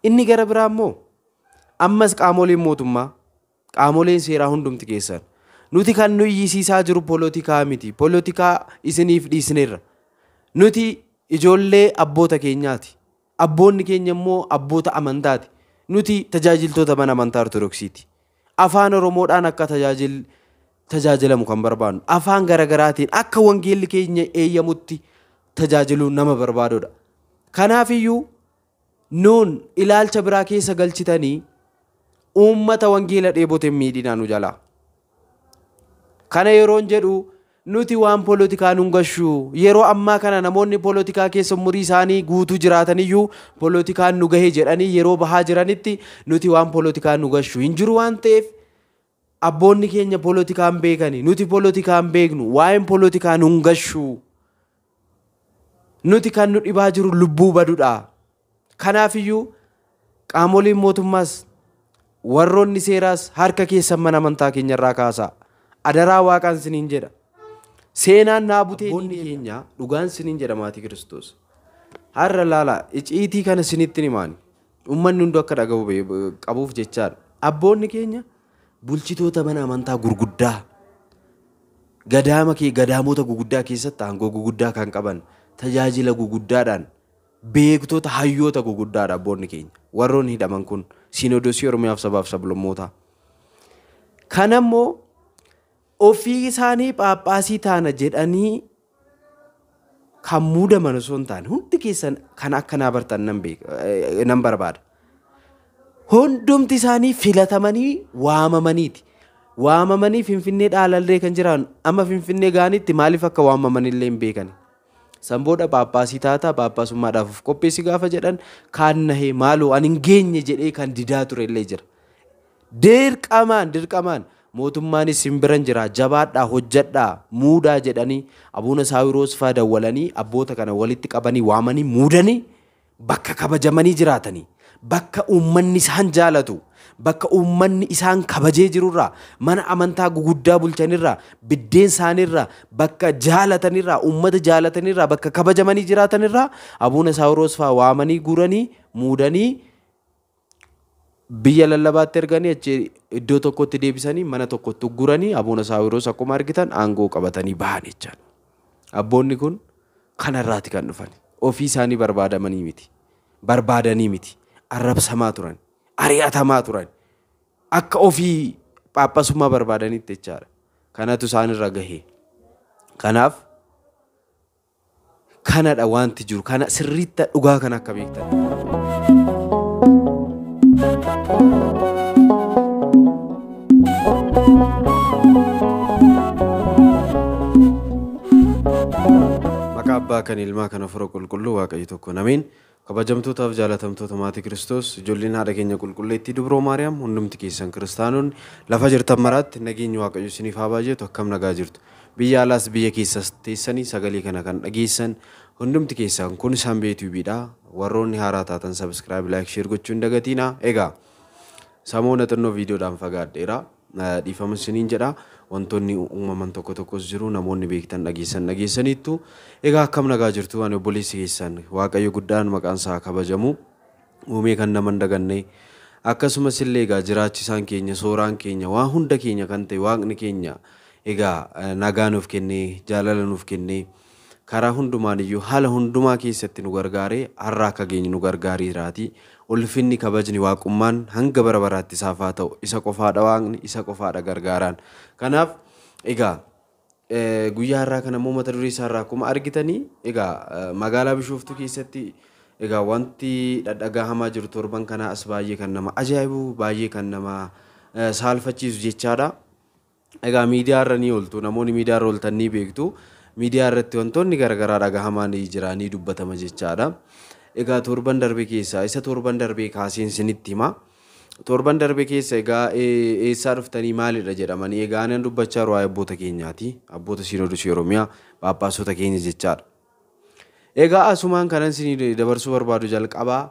Inni gara biraa immoo ammas qaamoleen mootummaa qaamoleen seeraa hundumti keessan nuti kan nu iyyisiisaa jiru poolitikaa miti. Poolitikaa isiniif dhiisneerra. Nuti ijoollee abboota keenyaati. Abboonni keenya immoo abboota amantaati. Nuti tajaajiltoota mana amantaa Ortodoksiiti. Afaan Oromoodhaan akka tajaajilamu kan barbaadnu. Afaan garagaraatiin akka wangeelli keenya eeyyamutti tajaajiluun nama barbaadudha. Kanaafiyyuu nuun ilaalcha biraa keessa galchitanii uummata wangeela dheebote miidhinaa nu jalaa. Kana yeroon jedhu nuti waan poolitikaa nun gashu yeroo ammaa kana namoonni poolitikaa keessa umurii isaanii guutuu jiraataniyyuu poolitikaan nu gahee jedhanii yeroo bahaa jiranitti nuti waan poolitikaa nu gashu hin jiru waan ta'eef abboonni keenya poolitikaan beekani nuti poolitikaan beeknu waa'een poolitikaa nun gashu nuti kan nu dhibaa jiru lubbuu badudha. Kanaafiyyuu qaamoleen mootummaas warroonni seeraas harka keessan mana amantaa keenyarraa kaasaa. Adaraa waaqaan siniin jedha. Seenaan naabutee abboonni keenya dhugaan siniin jedha maatii Kiristoos. Har'a laala iciitii kana sinitti himaani. Uummanni hundi akka dhaga'u qabuuf jechaadha. Abboonni keenya bulchitoota mana amantaa gurguddaa gadaamota gurguddaa keessatti aangoo gurguddaa kan qaban tajaajila gurguddaadhaan beektoota hayyoota gurguddaadha abboonni keenya. Warroonni hidhaman kun Sinoodosii Oromiyaaf sabaaf sablammootaa. Kanammoo ofii isaanii Phaaphaasii taana jedhanii kan muudaman osoo hin taane hundi keessan kan akkanaa bartan nan barbaada. Hundumti isaanii filatamanii waamamaniiti. Waamamanii Finfinnee dhaalallee kan jiran amma Finfinnee gaanitti maaliif akka waamamanillee hin beekani. Sanboodha Phaaphaasii taataa Phaaphaasummaadhaaf qopheessi gaafa jedhan kaan nahee maaloo ani hin geenye jedhee kan didaa turellee jira. Dirqamaan mootummaanis simbiran jira jabaadhaa hojjedhaa muudaa jedhanii Abuuna Saawiroos fa'aa dawwalanii abboota kana walitti qabanii waamanii muudanii bakka kabajamanii jiraatanii bakka uummanni isaan jaalatu bakka uummanni isaan kabajee jirurraa mana amantaa guguddaa bulchanirraa biddeen isaanirraa bakka jaalatanirraa uummata jaalatanirraa bakka kabajamanii jiraatanirraa Abuuna Saawiroos fa'aa waamanii guranii muudanii biyya lallabaatti erganii achi iddoo tokkotti deebisanii mana tokkotti guranii Abuuna Saawiroos akkuma argitan aangoo qabatanii bahan jechaadha. Abboonni kun kanarraati kan dhufan. Ofii isaanii barbaadanii miti. Arrabsamaa turan. Ari'atamaa turan. Akka ofii Phaaphasummaa barbaadanitti jechaadha. Kanatu isaanirra gahee. Kanaaf kanadha wanti jiru. Kana sirriitti dhugaa kan akka beektan. Maqaa abbaa kan ilmaa kan afura qulqulluu waaqayyo tokko nameen kabajamtootaaf jaalatamtoota maatii Kiristoos ijoolleen haadha keenya qulqulleettii Dubroo Maariyaam hundumti keessan kiristaanonni lafa jirtan maraatti nageenyi waaqayyo isiniif haa baay'atu akkam nagaa jirtu. Biyya alaas biyya keessas teessanii sagalee kana kan dhageessan hundumti keessan kun isaan beetuubiidha. Warroonni haaraa taatan subscribe like share gochuu hin dagatinaa. Egaa samoona xinnoo viidiyoodhaan fagaadheera. Dhiifama isiniin jedha. Wantoonni uumaman tokkos jiru namoonni beektan dhageessaniittu. Egaa akkam nagaa jirtu ani obboleessi keessan waaqayyo guddaan maqaan isaa kabajamu uumee kan nama hin daganne akkasumas illee egaa jiraachisaan keenya sooraan keenya waan hunda keenya kan ta'e waaqni keenya egaa nagaa nuuf kennee jaalala nuuf kennee karaa hundumaan iyyuu haala hundumaa keessatti nu gargaaree har'a akka geenyu nu gargaariiraati. Ulfinni kabajni waaqummaan hanga bara baraatti isaaf haa ta'u isa qofaadha waaqni isa qofaadha gargaaraan. Kanaaf egaa guyyaa har'aa kana immoo mata duree isaa irraa akkuma argitanii egaa magaalaa Bishooftuu keessatti egaa wanti dhadhagahamaa jiru torban kana as baay'ee kan nama ajaa'ibu baay'ee kan nama saalfachiisu jechaadha. Egaa miidiyaa irra ni ooltu namoonni miidiyaa irra ooltan ni beektu. Miidiyaa irratti wantoonni garaagaraa dhagahamaa ni jiranii dubbatama jechaadha. Egaa torban darbee keessa isa torban darbee kaaseen isinitti hima. Torban darbee keessa egaa eessaa dhuftanii maalidha jedhamanii egaa nan dubbachaa jiru abboota keenyaati. Abboota Sinoodosii Oromiyaa Phaaphaasota keenya jechaadha. Egaa asumaan kanan isinii dabarsuu barbaadu jalqabaa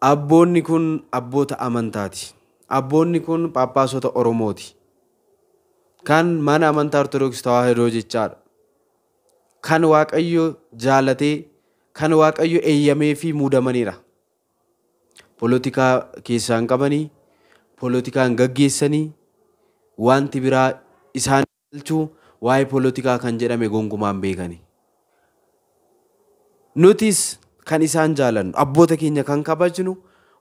abboonni kun abboota amantaati. Abboonni kun Phaaphaasota Oromooti. Kan mana amantaa Ortodoksii Tawaahidoo jechaadha. Kan waaqayyo jaalatee kan waaqayyo eeyyamee fi muudamaniira. Poolitikaa keessaan qabanii, poolitikaan gaggeessanii, wanti biraa isaan galchuu waa'ee poolitikaa kan jedhame gonkumaan beekani. Nutis kan isaan jaalannu abboota keenya kan kabajnu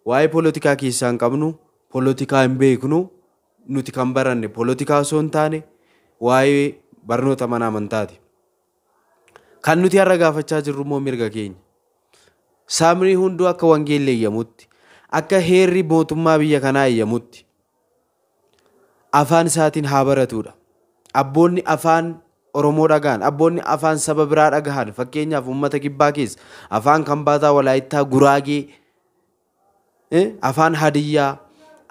waa'ee poolitikaa keessaan qabnu poolitikaa hin beeknu nuti kan baranne poolitikaa osoo hin taane waa'ee barnoota mana amantaati. Kan nuti har'a gaafachaa jirru immoo mirga keenya. Sabni hunduu akka wangeelli eeyyamutti, akka heerri mootummaa biyya kanaa eeyyamutti afaan isaatiin haa baratudha. Abboonni afaan Oromoo dhagahan, abboonni afaan saba biraa dhagahan, fakkeenyaaf uummata kibbaa keessa afaan Kambaataa, Walaayittaa, Guraagee, afaan Hadiyyaa,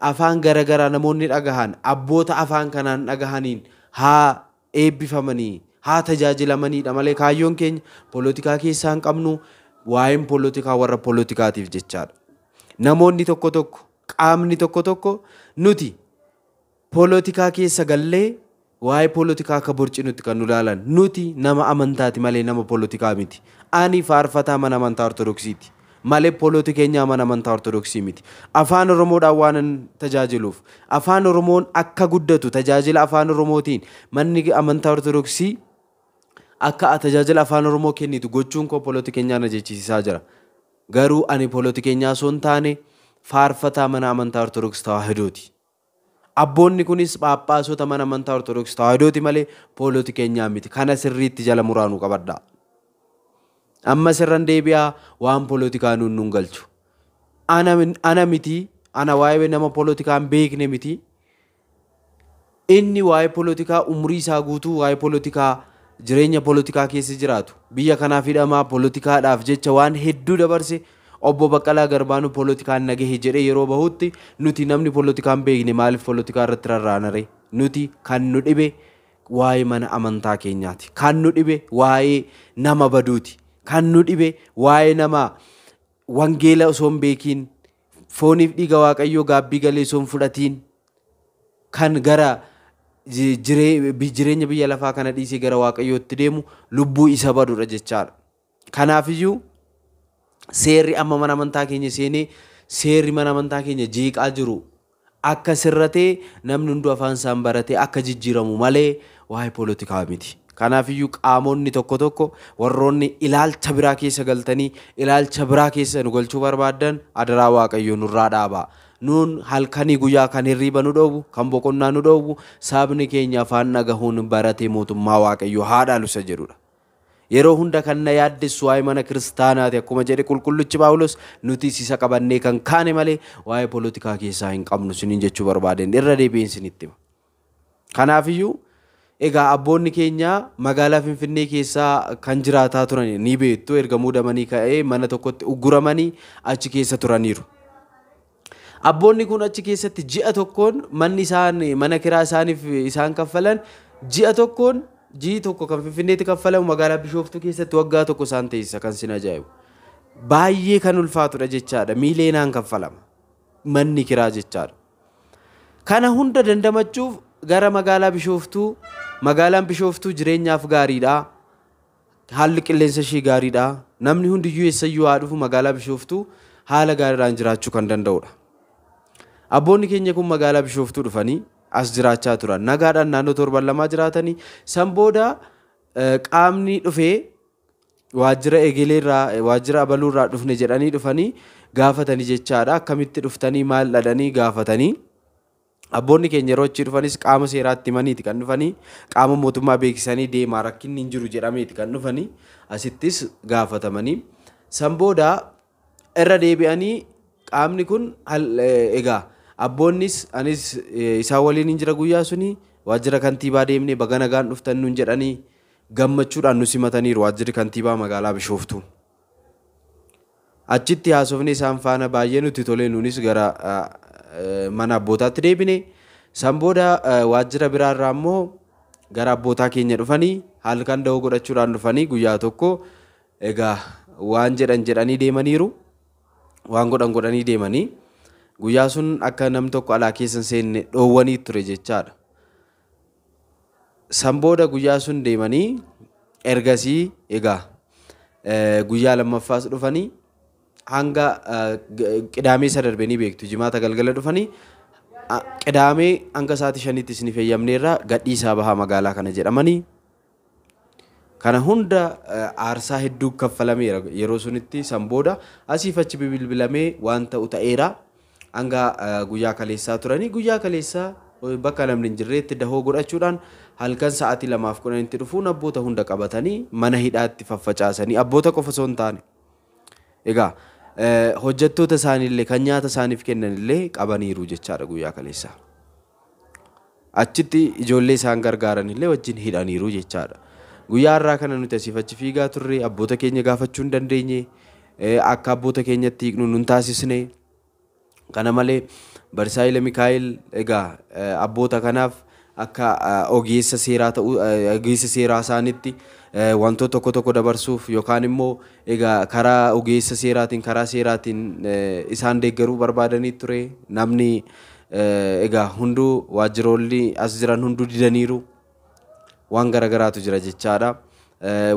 afaan garagaraa namoonni dhagahan abboota afaan kanaan dhagahaniin haa eebbifamanii, haa tajaajilamanidha malee kaayyoon keenya poolitikaa keessaa hin qabnu. Waa'een poolitikaa warra poolitikaatiif jechaadha. Namoonni tokko tokko, qaamni tokko tokko nuti poolitikaa keessa gallee waa'ee poolitikaa akka borcinutti kan nu ilaalan. Nuti nama amantaati malee nama poolitikaa miti. Ani faarfataa mana amantaa Ortodoksiiti malee poolitikeenyaa mana amantaa Ortodoksii miti. Afaan Oromoodhaan waan tajaajiluuf, afaan Oromoon akka guddatu tajaajila afaan Oromootiin manni amantaa Ortodoksii akka tajaajila afaan Oromoo kennitu gochuun koo poolitikeenyaa na jechisiisaa jira. Garuu ani poolitikeenyaa osoo hin taane faarfataa mana amantaa Ortodoksii Tawaahidooti. Abboonni kunis phaaphaasota mana amantaa Ortodoksii Tawaahidooti malee poolitikeenyaa miti. Kana sirriitti jala muraanuu qabadha. Amma sirran deebi'aa waan poolitikaa nuun galchu. Ana miti, ana waa'ee nama poolitikaa hin beekne miti. Inni waa'ee poolitikaa umrii isaa guutuu waa'ee poolitikaa jireenya poolitikaa keessa jiraatu biyya kanaaf hidhamaa poolitikaadhaaf jecha waan hedduu dabarse obbo Baqqalaa Garbaanuu poolitikaan nagahe jedhee yeroo bahutti nuti namni poolitikaan beekne maaliif poolitikaa irratti rarraanare? Nuti kan nu dhibe waa'ee mana amantaa keenyaati. Kan nu dhibe waa'ee nama baduuti. Kan nu dhibe waa'ee nama wangeela osoo hin beekiin, fooniif dhiiga Waaqayyoo gaabbii galee osoo hin fudhatiin, kan gara jireenya biyya lafaa kana dhiisee gara Waaqayyootti deemu lubbuu isa badudha jechaadha. Kanaafiyyuu seerri amma mana amantaa keenya seenee seerri mana amantaa keenya jeeqaa jiru akka sirratee namni hunduu afaan isaan baratee akka jijjiiramu malee waa'ee poolitikaa miti. Kanaafiyyuu qaamonni tokko tokko warroonni ilaalcha biraa keessa galtanii ilaalcha biraa keessa nu galchuu barbaadan adaraa Waaqayyoo nurraa dhaabaa. Nuun halkanii guyyaa kan hirriba nu dhowwu, kan boqonnaa nu dhowwu, sabni keenya afaan dhagahuun baratee mootummaa Waaqayyoo haa dhaalusa jedhudha. Yeroo hunda kan na yaaddessu waa'ee mana kiristaanaati akkuma jedhe qulqullichi Phaawulos nuti isa qabannee kan kaane malee waa'ee poolitikaa keessaa hin qabnu siniin jechuu barbaaden irra deebiin sinitti hima. Kanaafiyyuu egaa abboonni keenya magaalaa Finfinnee keessaa kan jiraataa turan ni beektu erga muudamanii ka'ee mana tokkotti ugguramanii achi keessa turaniiru. Abboonni kun achi keessatti ji'a tokkoon manni isaan mana kiraa isaaniif isaan kaffalan ji'a tokkoon ji'i tokko kan Finfinneetti kaffalamu magaalaa Bishooftuu keessatti waggaa tokko isaan teessisa kan sin ajaa'ibu. Baay'ee kan ulfaatudha jechaadha. Miileenaan kaffalama manni kiraa jechaadha. Kana hunda dandamachuuf gara magaalaa Bishooftuu, magaalaan Bishooftuu jireenyaaf gaariidha. Haalli qilleensa ishee gaariidha. Namni hundiyyuu eessayyuu haa dhufu magaalaa Bishooftuu haala gaariidhaan jiraachuu kan danda'udha. Abboonni keenya kun magaalaa Bishooftuu dhufanii as jiraachaa turan. Nagaadhaan naannoo torban lamaa jiraatanii san booda qaamni dhufee waajjira eegaleerraa waajjira abaluurraa dhufne jedhanii dhufanii gaafatanii jechaadha. Akkamitti dhuftanii maal dhadhanii gaafatanii abboonni keenya yeroo achi dhufanis qaama seeraatti himaniiti kan dhufanii qaama mootummaa beeksisanii deemaa rakkinni hin jiru jedhameeti kan dhufanii asittis gaafatamanii san booda irra deebi'anii qaamni kun egaa abboonnis anis isaa waliin hin jira guyyaa suni waajjira kantiibaa deemnee baga nagaan dhuftan nuun jedhanii gammachuudhaan nu simataniiru waajjirri kantiibaa magaalaa Bishooftuu. Achitti haasofne isaan faana baay'ee nutti tolee nuunis gara mana abbootaatti deebine san booda waajjira biraarraa immoo gara abbootaa keenya dhufanii halkan da'oo godhachuudhaan dhufanii guyyaa tokko egaa waan jedhanii deemaniiru waan godhanii deemanii guyyaa sun akka nam tokko alaa keessa seenne dhoowwanii ture jechaadha. San booda guyyaa sun deemanii ergasii egaa guyyaa lammaffaas dhufanii hanga qidaamee isa darbee ni beektu jimaata galgala dhufanii qidaamee hanga sa'aatii 5tti isin fayyamneerra gadhiisaa bahaa magaalaa kana jedhamanii kana hunda aarsaa hedduu kaffalameera yeroo sunitti sanbooda asiif achi bilbilamee waan ta'u ta'eera hanga guyyaa kaleessaa turanii guyyaa kaleessaa bakka namni hin jirreetti dahoo godhachuudhaan halkan sa'aatii 2:10tti dhufuun abboota hunda qabatanii mana hidhaatti faffacaasanii abboota qofa osoo hin taane egaa hojjettoota isaaniillee kan nyaata isaaniif kennanillee qabaniiru jechaadha guyyaa kaleessaa. Achitti ijoollee isaan gargaaranillee wajjin hidhaniiru jechaadha. Guyyaa har'aa kana nuti asiif achi fiigaa turre abboota keenya gaafachuu hin dandeenye akka abboota keenyatti hiiknu nun taasisne kana malee Barsaayila Mikaa'el egaa abboota kanaaf akka ogeessa seeraa ta'u ogeessa seeraa isaanitti wantoota tokko dabarsuuf yookaan immoo egaa karaa ogeessa seeraatiin karaa seeraatiin isaan deeggaruu barbaadanii ture namni egaa hunduu waajjiroonni as jiran hunduu didaniiru waan garagaraatu jira jechaadha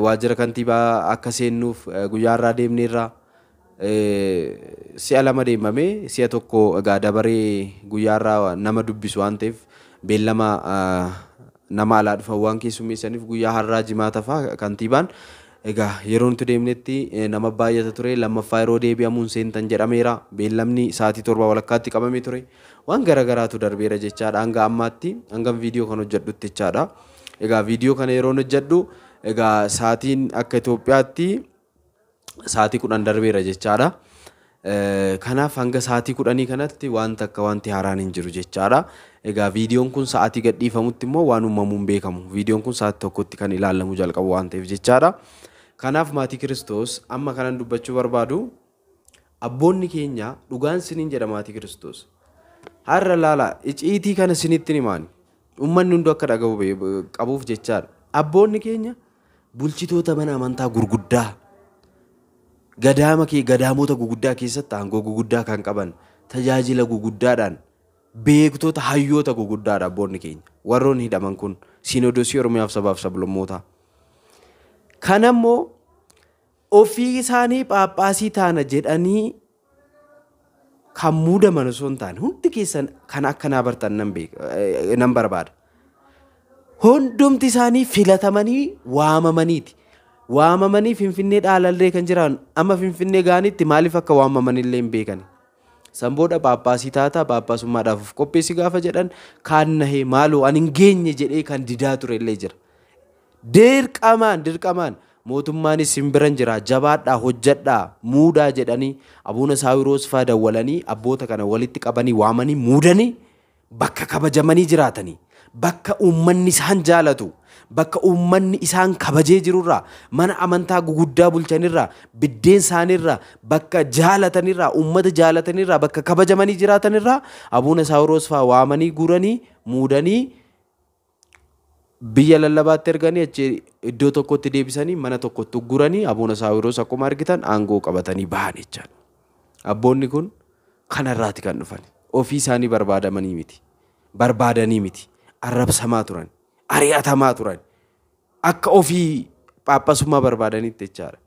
waajjira kantiibaa akka seennuuf guyyaa irraa deemneerra si'a lama deemame si'a tokko egaa dabaree guyyaa irraa nama dubbisu waan ta'eef beellama nama alaa dhufan waan keessummeessaniif guyyaa har'aa jimaata fa'a kantiibaan egaa yeroo nuti deemnetti nama baay'ata ture lammaffaa yeroo deebi'amuun seentan jedhameera beellamni sa'aatii 7 walakkaatti qabamee ture waan garagaraatu darbeera jechaadha hanga ammaatti hanga viidiyoo kan hojjedhutti jechaadha egaa viidiyoo kana yeroo hojjedhu egaa sa'aatiin akka Itoophiyaatti sa'aatii 10 darbeera jechaadha kanaaf hanga sa'aatii 10 kanatti wanta akka wanti haaraan hin jiru jechaadha egaa viidiyoon kun sa'aatii gadhiifamutti immoo waan uumamuun beekamu viidiyoon kun sa'aatii tokkotti kan ilaalamu jalqabu waan ta'eef jechaadha kanaaf maatii Kiristoos amma kanan dubbachuu barbaadu abboonni keenya dhugaan siniin jedha maatii Kiristoos har'a laala iciitii kana sinitti himaani ummanni hundu akka dhaga'u qabuuf jechaadha abboonni keenya bulchitoota mana amantaa gurguddaa gadaamota guguddaa keessatti aangoo guguddaa kan qaban tajaajila guguddaadhaan beektoota hayyoota guguddaadha abboonni keenya warroonni hidhaman kun Sinoodosii Oromiyaaf sabaaf sablammoota kanammoo ofii isaanii Phaaphaasii taana jedhanii kan muudaman osoo hin taane hundi keessan kan akkanaa bartan nan barbaada hundumti isaanii filatamanii waamamanii Finfinnee dhaalallee kan jiran amma Finfinnee gaanitti maaliif akka waamamanillee hin beekani sanbooda Phaaphaasii taata Phaaphaasummaadhaaf qopheessi gaafa jedhan kaan nahee maaloo ani hin geenye jedhee kan didaa turellee jira dirqamaan mootummaanis hin biran jira jabaadhaa hojjedhaa muudaa jedhanii Abuuna Saawiroos faa dawwalanii abboota kana walitti qabanii waamanii muudanii bakka kabajamanii jiraatanii bakka uummanni isaan jaalatu bakka uummanni isaan kabajee jirurraa mana amantaa guguddaa bulchanirraa biddeen isaanirraa bakka jaalatanirraa uummata jaalatanirraa bakka kabajamanii jiraatanirraa Abuuna Saawiroos faa waamanii guuranii muudanii biyya lallabaatti erganii achi iddoo tokkotti deebisanii mana tokkotti ugguranii Abuuna Saawiroos akkuma argitan aangoo qabatanii bahan jechaadha. Abboonni kun kanarraati kan dhufan ofii isaanii barbaadanii miti arrabsamaa turan ari'atamaa turan akka ofii Phaaphaasummaa barbaadanitti jechaadha.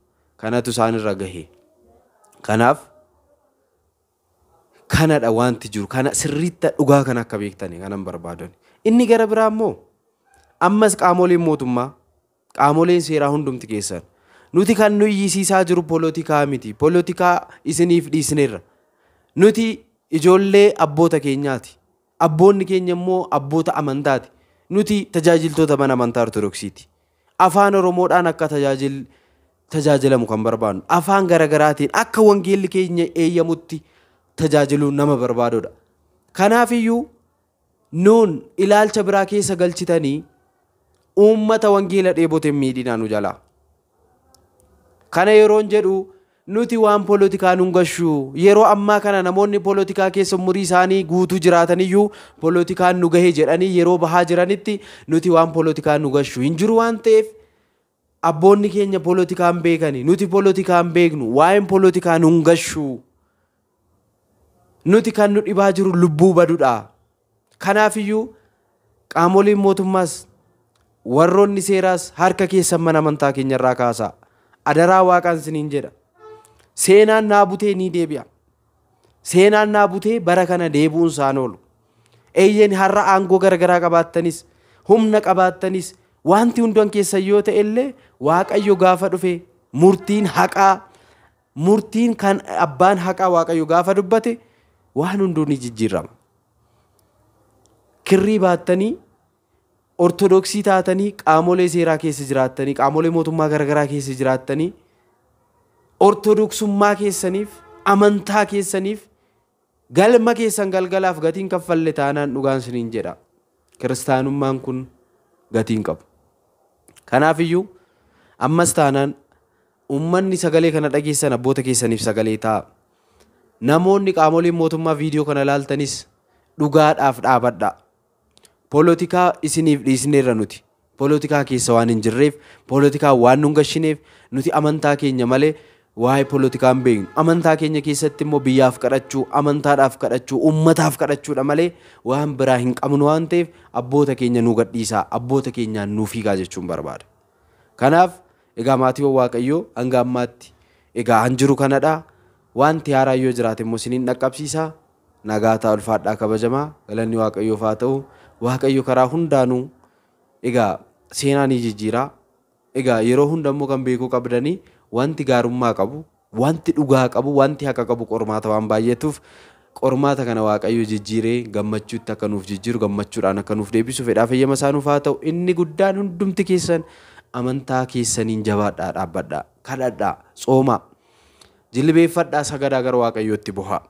Kanatu isaanirra gahee kanaaf kanadha wanti jiru kana sirriitti dhugaa kan akka beektanii kanan barbaadan inni gara biraa immoo ammas qaamoleen mootummaa qaamoleen seeraa hundumti keessan nuti kan nu iyyisiisaa jiru poolitikaa miti poolitikaa isiniif dhiisneerra nuti ijoollee abboota keenyaati abboonni keenya immoo abboota amantaati nuti tajaajiltoota mana amantaa Ortodoksiiti afaan Oromoodhaan akka tajaajilamu kan barbaadnu afaan garagaraatiin akka wangeelli keenya eeyyamutti tajaajiluun nama barbaadudha kanaaf iyyuu nuun ilaalcha biraa keessa galchitanii ummata wangeela dheebote miidhinaa nu jalaa kana yeroon jedhu nuti waan poolitikaa nun gashu yeroo ammaa kana namoonni poolitikaa keessa umurii isaanii guutuu jiraataniyyuu poolitikaan nu gahee jedhanii yeroo bahaa jiranitti nuti waan poolitikaa nu gashu hin jiru waan ta'eef abboonni keenya poolitikaan beekani nuti poolitikaan beeknu waa'een poolitikaa nun gashu nuti kan nu dhibaa jiru lubbuu badudha kanaaf iyyuu qaamoleen mootummaas warroonni seeraas harka keessan mana amantaa keenyarraa kaasaa adaraa waaqaan isiniin jedha Seenaan naabutee ni deebi'a. Seenaan naabutee bara kana deebuun isaan oolu. Eeyyen har'a aangoo garagaraa qabaattanis humna qabaattanis wanti hundumaan keessa yoo ta'e illee Waaqayyo gaafa dhufe murtiin haqaa murtiin kan abbaan haqaa Waaqayyo gaafa dubbate waan hunduu ni jijjiirama. Kirrii baattanii ortodoksii taatanii qaamolee seeraa keessa jiraattanii qaamolee mootummaa garagaraa keessa jiraattanii ortodoksummaa keessaniif amantaa keessaniif galma keessan galgalaaf gatiin kaffalle taanaan dhugaan isiniin jedha. Kiristaanummaan kun gatiin qabu. Kanaaf iyyuu ammas taanaan ummanni sagalee kana dhageessan abboota keessaniif sagalee ta'a. Namoonni qaamoleen mootummaa viidiyoo kana laaltanis dhugaadhaaf dhaabadha. Poolitikaa isiniif dhiisneerra nuti. Poolitikaa keessa waan hin jirreef, poolitikaa waan nu hin gashineef nuti amantaa keenya malee waa'ee poolitikaan beeknu. Amantaa keenya keessatti immoo biyyaaf kadhachuu, amantaadhaaf kadhachuu, ummataaf kadhachuudha malee waan biraa hin qabnu waan ta'eef abboota keenya nu gadhiisaa, abboota keenyaan nuuf hiikaa jechuun barbaada. Kanaaf egaa maatiiwwan Waaqayyoo hanga ammaatti egaa han jiru kanadha. Wanti haaraa yoo jiraate immoo isiniin dhaqqabsiisa. Nagaa ta'a ulfaadhaa kabajamaa. Galanni Waaqayyoof haa ta'u. Waaqayyo karaa hundaanuu egaa seenaa ni jijjiira. Egaa yeroo hunda immoo kan beekuu qabdanii wanti gaarummaa qabu, wanti dhugaa qabu, wanti haqa qabu qormaata waan baay'atuuf qormaata kana Waaqayyo jijjiiree gammachuutti akka nuuf jijjiiru, gammachuudhaan akka nuuf deebisu fedhaa fayyama isaanuuf haa ta'u. Inni guddaan hundumti keessan amantaa keessaniin jabaadhaa, dhaabbadhaa, kadhadhaa, tsoomaa, jilbeeffadhaa, sagadaa gara Waaqayyootti bohaa.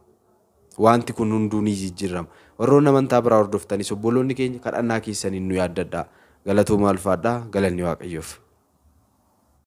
Wanti kun hunduu ni jijjiirama. Warroonni amantaa biraa hordoftanis obboloonni keenya kadhannaa keessaniin nu yaaddadhaa. Galatooma ulfaadhaa. Galanni Waaqayyoof.